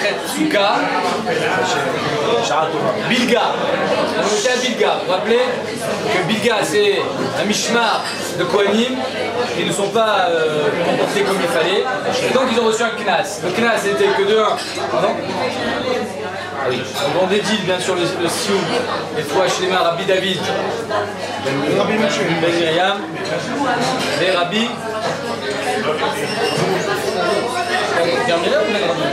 Masechet Souka, Bilga. On était à Bilga. Vous vous rappelez que Bilga, c'est un mishmar de Kohanim qui ne sont pas comportés comme il fallait. Et donc ils ont reçu un knas. Le knas n'était que de 1. Pardon? Ah oui. Donc on dédie bien sûr le sioum et fois Shlema Rabbi David, Ben Miriam, les Rabbi. Ben Miriam ou Ben Rabbi?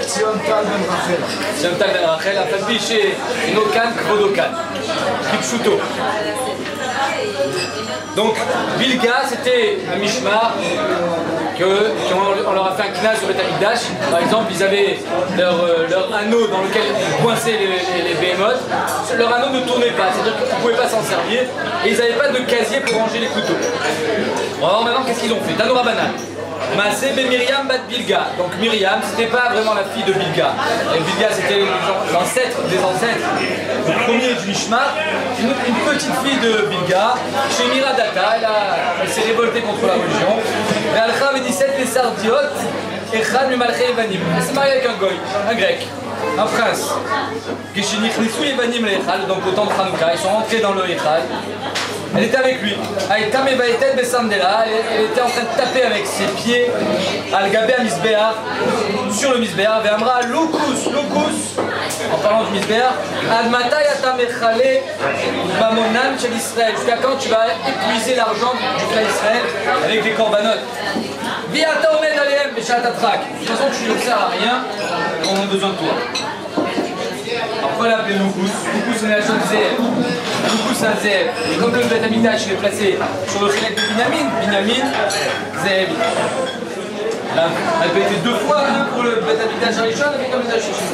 Sion Tal Ben Rachel. Sion Tal Ben Rachel, a fait chez Nokan Kvodokan, Kipshuto. Donc Bilga, c'était un mishmar on leur a fait un knas sur le Tamikdash. Par exemple, ils avaient leur anneau dans lequel ils coinçaient les behemoths. Leur anneau ne tournait pas, c'est-à-dire qu'ils ne pouvaient pas s'en servir et ils n'avaient pas de casier pour ranger les couteaux. On va voir maintenant qu'est-ce qu'ils ont fait. Tanoura Banan. Maaseh be Miriam bat Bilga. Donc Miriam, c'était pas vraiment la fille de Bilga. Et Bilga, c'était l'ancêtre des ancêtres, le premier du Mishmar, une petite fille de Bilga. Chez Miradata, elle s'est révoltée contre la religion. Et Alcha Védisset les Sardiot, Echad le Malché Evanim. Elle s'est mariée avec un goy, un grec, un prince. Donc au temps de Hanouka, ils sont rentrés dans le Echad. Elle était avec lui. Elle était en train de taper avec ses pieds Al-Gabé à Misbéar, sur le Misbéar. Ve'amra Lukus, en parlant du Misbéar, Admata yata mechale bamonan shel Israël. Jusqu'à quand tu vas épuiser l'argent du clan Israël avec des corbanotes? Viata omed aleem beshat atrak. De toute façon, tu ne sers à rien, on a besoin de toi. Après l'appeler Lukus, c'est la chose Zéeb. Lukus c'est un Zéeb. Et comme le Beth Amikdash est placé sur le chilek de Binyamin, Zéeb. Là, elle peut être 2 fois, un pour le Beth Amikdash Arishon avec comme les Hachishin.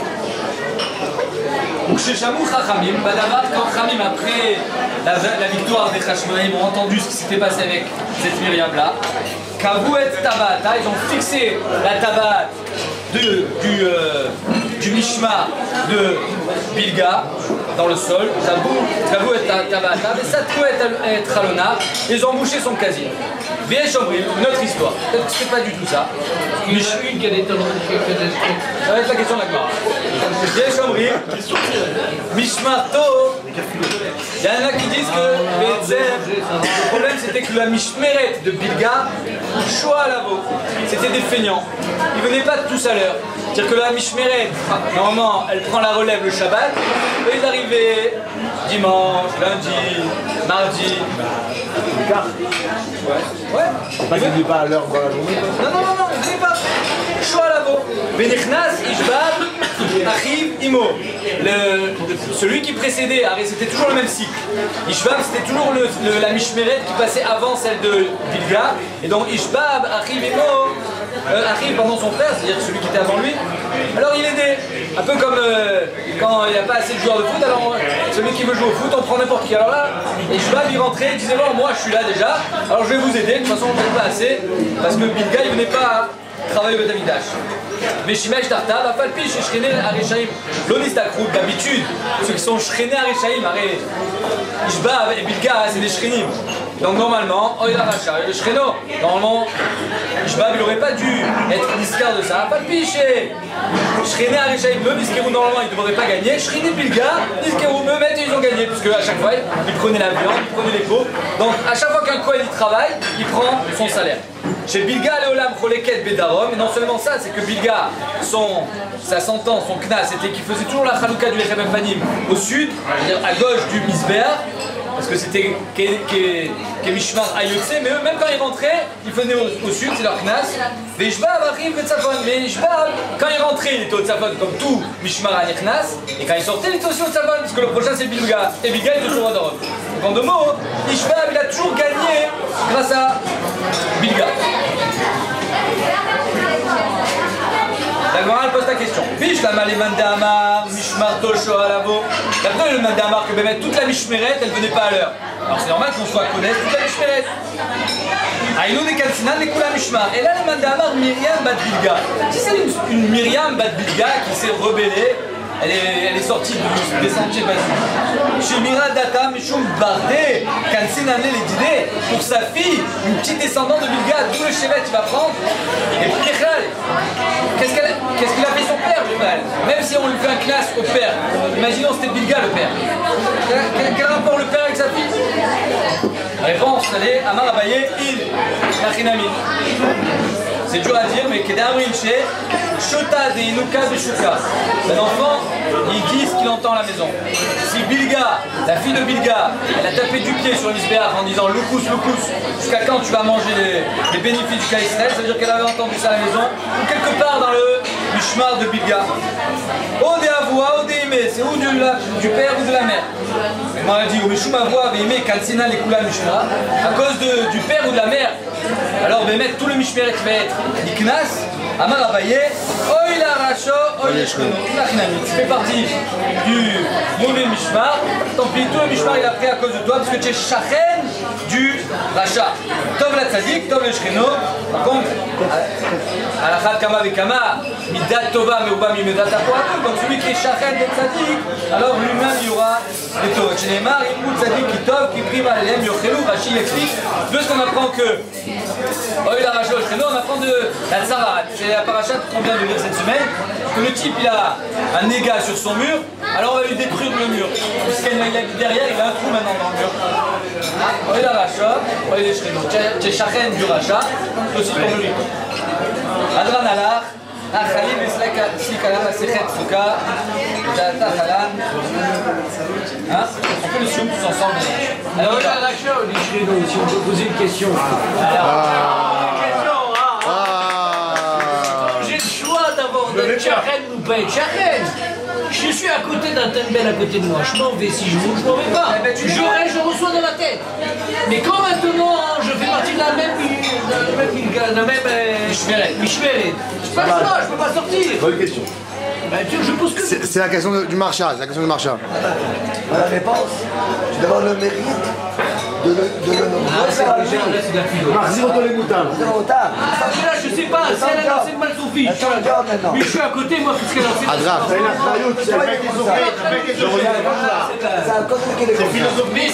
Donc chez Shamou Chachamim, Badavar, quand Chachamim, après la victoire des Hashmonaïm, ont entendu ce qui s'était passé avec cette Myriam-là, Kavou et Tabata, ils ont fixé la Tabat du Mishmar de Bilga dans le sol, Kavou et Tabata, et Satou et Tralona, ils ont bouché son casier. Bien Chomril, notre histoire. Peut-être que c'est pas du tout ça. Ça va être la question de la gloire. Bien Chomril, Mishmarto. Il y en a qui disent que le problème c'était que la Mishmeret de Bilga, Shoah Lavo, c'était des feignants. Ils venaient pas tous à l'heure. C'est-à-dire que la Mishmeret, normalement, elle prend la relève le Shabbat, et ils arrivaient dimanche, lundi, mardi. Ouais. Parce qu'ils ne pas à l'heure dans la journée. Non, ils ne venaient pas. Shoah Lavo. Benechnas, Ishbab, Achiv, Imo. Celui qui précédait, c'était toujours le même cycle. Ishbab, c'était toujours la Mishmeret qui passait avant celle de Bilga. Et donc Ishbab, Achiv, Imo. Arrive pendant son frère, c'est-à-dire celui qui était avant lui, alors il aidait. Un peu comme quand il n'y a pas assez de joueurs de foot, alors celui qui veut jouer au foot, on prend n'importe qui. Alors là, et je vais lui rentrer, il disait bon, moi je suis là déjà, alors je vais vous aider, de toute façon on ne fait pas assez, parce que Bilga il venait pas travailler au Beth Amikdash. Mais Shimesh Tarta, va pas le piche, Shrené Areshaim, l'Onistakrou, d'habitude, ceux qui sont Shrené Areshaim, Ishbab et Bilga, c'est des Shrenim. Donc normalement, Oïla Racha, le Shreno, normalement, Ishbab il n'aurait pas dû être discard de ça, pas le piché. Shrené Areshaim, le Niskerou, normalement il ne devrait pas gagner. Shrené Bilga, Niskerou, me mettent et ils ont gagné, puisque à chaque fois, ils prenaient la viande, ils prenaient les pots. Donc à chaque fois qu'un Kohen il travaille, il prend son salaire. Chez Bilga, Léolam, Choleket, Bedarom, et non seulement ça, c'est que Bilga, sa sentence, son knas, c'était qu'il faisait toujours la Chalouka du Lechem Fanim au sud, c'est-à-dire à gauche du Misbéar, parce que c'était Mishmar Ayotse, mais eux, même quand ils rentraient, ils venaient au sud, c'est leur knas. Mais Ishbab arrive au Tzafon, mais Ishbab, quand il rentrait, il était au Tzafon comme tout Mishmar Ayotse, et quand il sortait, il était aussi au Tzafon, parce que le prochain c'est Bilga, et Bilga est toujours au Darom. Donc en 2 mots, Ishbab, il a toujours gagné grâce à Bilga. La Gemara elle pose la question. Bish la Maliman de Amar, Mishmar Tosho Alavo. D'après le Manda Amar que Bémet, toute la Mishmeret, elle venait pas à l'heure. Alors c'est normal qu'on soit connaisse toute la Mishmeret. Aïnou des Kalsinan, les Kula Mishmar. Et là le Manda Amar, Myriam Bat Bilga. Si c'est une Myriam Bat Bilga qui s'est rebellée, elle est sortie des sentiers basiques. Chez Mira Data, Mishum Bardé, Kansinan les d'idées, pour sa fille, une petite descendante de Bilga, tout le chevet tu vas prendre, et puis si on lui fait un classe au père? Imaginons c'était Bilga le père. Quel rapport le père avec sa fille? Réponse, allez, Amar Abaye, il, Nachinami. C'est dur à dire, mais Kedamrinche, Shota de Inuka de Shuka. Un enfant, il dit ce qu'il entend à la maison. Si Bilga, la fille de Bilga, elle a tapé du pied sur l'Isbéach en disant Loukous, jusqu'à quand tu vas manger les bénéfices du cas Israël, ça veut dire qu'elle avait entendu ça à la maison, ou quelque part dans le Mishmar de Bilga. Ode Avoua, Ode Ime, c'est ou du père ou de la mère. On a dit, Mishum Avoua, Ime, Kalsina, Lekula, Mishmar, à cause du père ou de la mère. Alors, Bémet, tout le Mishmeret va être Niknas, Amar Abaye, Oy la Racho, Oy les Shkeno. Tu fais partie du mauvais Mishmar, tant pis, tout le Mishmar il a pris à cause de toi parce que tu es Shachen du Racha. Tov la Tzadik, Tov le Shkeno. Par contre, Alachat Kama Vekama, Midat Tova Meuba Mimedat Apoatou, donc celui qui est Shachen de Tzadik, alors lui-même il y aura des Tov. Chez Neymar, il Tzadik qui Tov, qui prime à l'Elem Yochelou, Rashi explique. De ce qu'on apprend que Oy la Racho, on apprend de la Tzarat. C'est la paracha qu'on vient de lire cette semaine, que le type il a un négat sur son mur, alors on va lui détruire le mur. Puisqu'il a derrière, il a un trou maintenant dans le mur. Oy la Racha, Oy les Shkeno. Tu es Shachen du Racha, aussi pour lui. Adran Alach, Achalim et Slikalam Asechet Fuka, Jata Halan. On fait le soum tous ensemble. Alors, Oy la Racha, Oy les Shkeno, si on peut poser une question. De Shachen ou pas être Shachen. Je suis à côté d'un Tembel à côté de moi, je m'en vais, si je bouge, je m'en vais pas. Je reçois dans la tête. Mais quand maintenant je fais partie de la même Mishmeret, je passe là, je peux pas sortir. Bonne question. Je pose que... C'est la question du marcha, c'est la question du marcha. La réponse, tu demandes le mérite de le nommer. c'est de la philo. Marzi les moutons. Là, je sais pas, si elle a lancé mal son fils. Mais je suis à côté, moi, puisqu'elle a lancé mal son fils. C'est philosophique. Mais